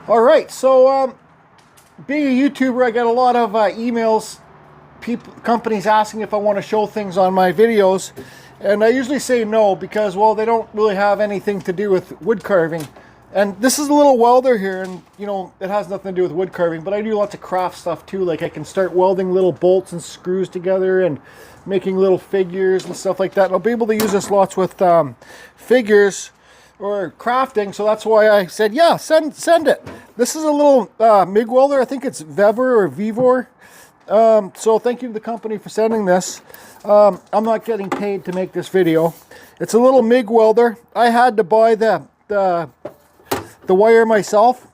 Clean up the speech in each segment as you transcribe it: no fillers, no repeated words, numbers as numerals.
All right, so being a YouTuber, I get a lot of emails, companies asking if I want to show things on my videos, and I usually say no because, well, they don't really have anything to do with wood carving. And this is a little welder here, and you know, it has nothing to do with wood carving, but I do lots of craft stuff too. Like I can start welding little bolts and screws together and making little figures and stuff like that. And I'll be able to use this lots with figures or crafting, so that's why I said, yeah, send it. This is a little MIG welder. I think it's Vevor or Vevor. So thank you to the company for sending this. I'm not getting paid to make this video. It's a little MIG welder. I had to buy the wire myself,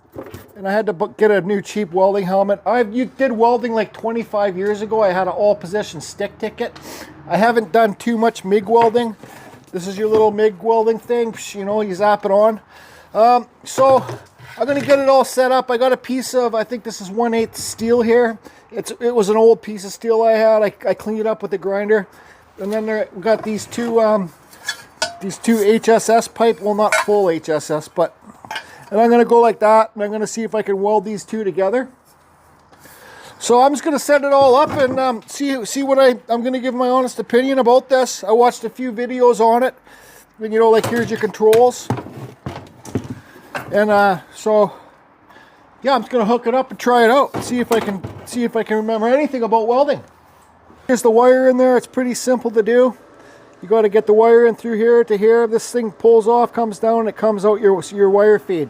and I had to get a new cheap welding helmet. You did welding like 25 years ago. I had an all-position stick ticket. I haven't done too much MIG welding. This is your little MIG welding thing. You know, you zap it on. So I'm going to get it all set up. I got a piece of, I think this is 1/8 steel here. It was an old piece of steel I had. I cleaned it up with the grinder. And then we got these two HSS pipe. Well, not full HSS, but... And I'm going to go like that, and I'm going to see if I can weld these two together. So I'm just going to set it all up and see what I'm going to give my honest opinion about this. I watched a few videos on it, and you know, like here's your controls. And so yeah, I'm just going to hook it up and try it out. See if I can remember anything about welding. Here's the wire in there. It's pretty simple to do. You got to get the wire in through here to here. This thing pulls off, comes down, and it comes out your wire feed.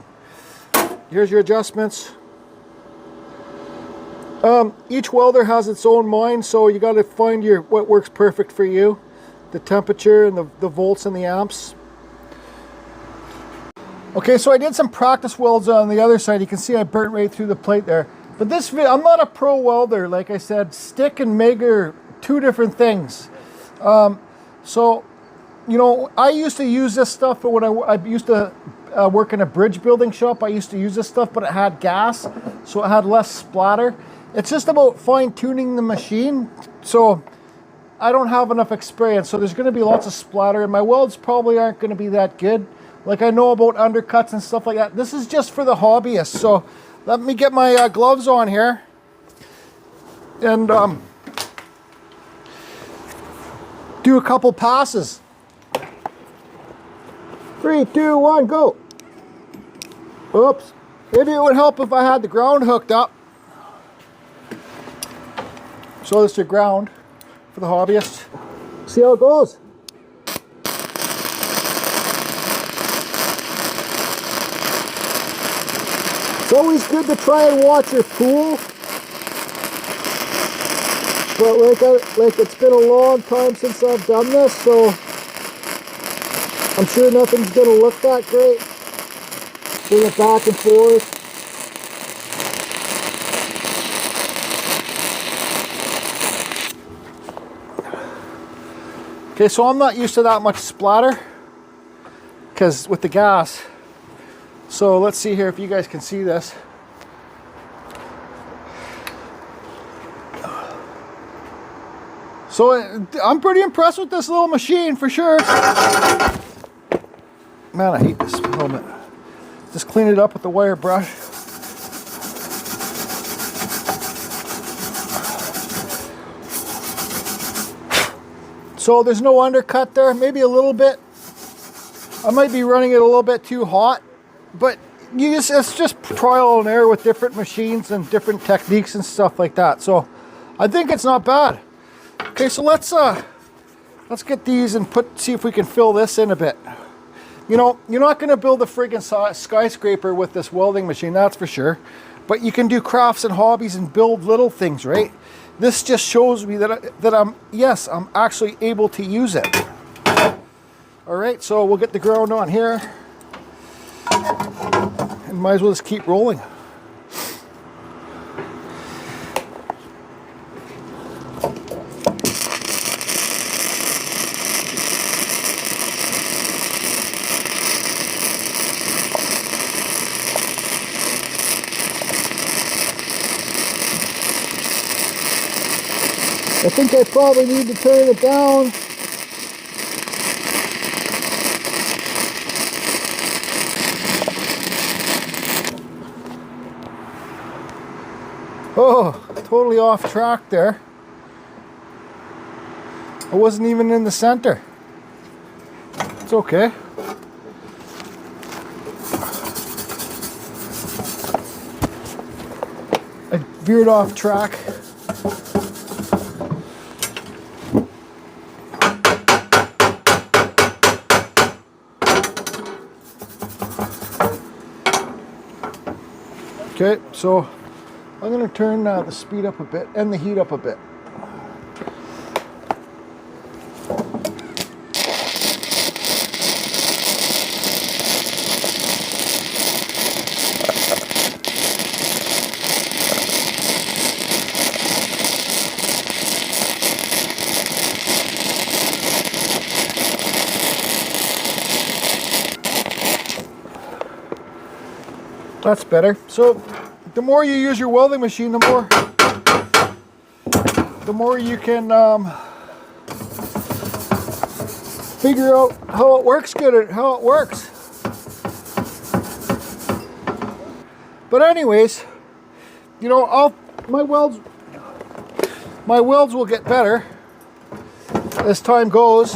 Here's your adjustments. Each welder has its own mind, so you got to find what works perfect for you. The temperature and the volts and the amps. Okay, so I did some practice welds on the other side. You can see I burnt right through the plate there. But this video, I'm not a pro welder. Like I said, stick and MIG are two different things. So, you know, I used to use this stuff for when I used to work in a bridge building shop. I used to use this stuff, but it had gas, so it had less splatter. It's just about fine-tuning the machine. So I don't have enough experience, so there's going to be lots of splatter, and my welds probably aren't going to be that good. Like I know about undercuts and stuff like that. This is just for the hobbyists. So let me get my gloves on here. And do a couple passes. 3, 2, 1, go. Oops. Maybe it would help if I had the ground hooked up. So this is your ground for the hobbyist. See how it goes. It's always good to try and watch your pool. But like it's been a long time since I've done this, so I'm sure nothing's going to look that great. Bring it back and forth. Okay, so I'm not used to that much splatter because with the gas. So let's see here if you guys can see this. So I'm pretty impressed with this little machine for sure. Man, I hate this helmet. Just clean it up with the wire brush. So there's no undercut there, maybe a little bit. I might be running it a little bit too hot, but it's just trial and error with different machines and different techniques and stuff like that. So I think it's not bad. Okay, so let's get these and see if we can fill this in a bit. You know, you're not going to build a friggin' skyscraper with this welding machine, that's for sure. But you can do crafts and hobbies and build little things, right? This just shows me that I'm actually able to use it. All right, so we'll get the ground on here, and might as well just keep rolling. I think I probably need to turn it down. Oh, totally off track there. I wasn't even in the center. It's okay. I veered off track. Okay, so I'm going to turn the speed up a bit and the heat up a bit. That's better. So the more you use your welding machine, the more you can figure out how it works good and how it works. But anyways, you know, my welds will get better as time goes.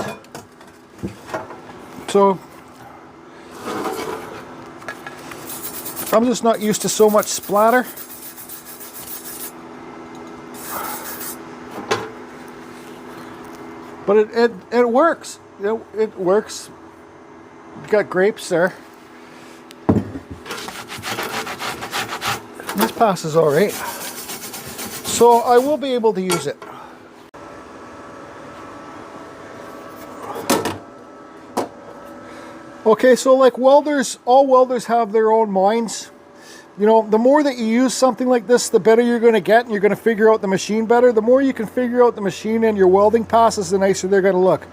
So I'm just not used to so much splatter. But it works. It works. Got grapes there. This passes all right. So I will be able to use it. Okay, so like welders, all welders have their own minds. You know, the more that you use something like this, the better you're going to get, and you're going to figure out the machine better. The more you can figure out the machine and your welding passes, the nicer they're going to look.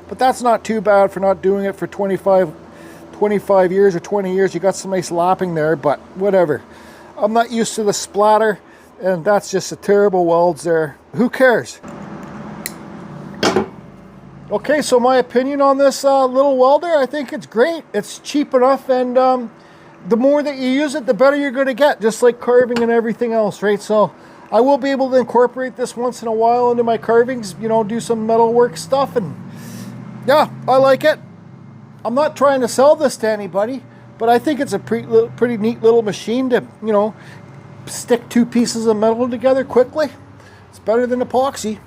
But that's not too bad for not doing it for 25 years or 20 years. You got some nice lapping there, but whatever. I'm not used to the splatter, and that's just a terrible welds there. Who cares? Okay, so my opinion on this little welder, I think it's great. It's cheap enough, and the more that you use it, the better you're going to get, just like carving and everything else, right? So I will be able to incorporate this once in a while into my carvings, you know, do some metalwork stuff, and yeah, I like it. I'm not trying to sell this to anybody, but I think it's a pretty neat little machine to, you know, stick two pieces of metal together quickly. It's better than epoxy.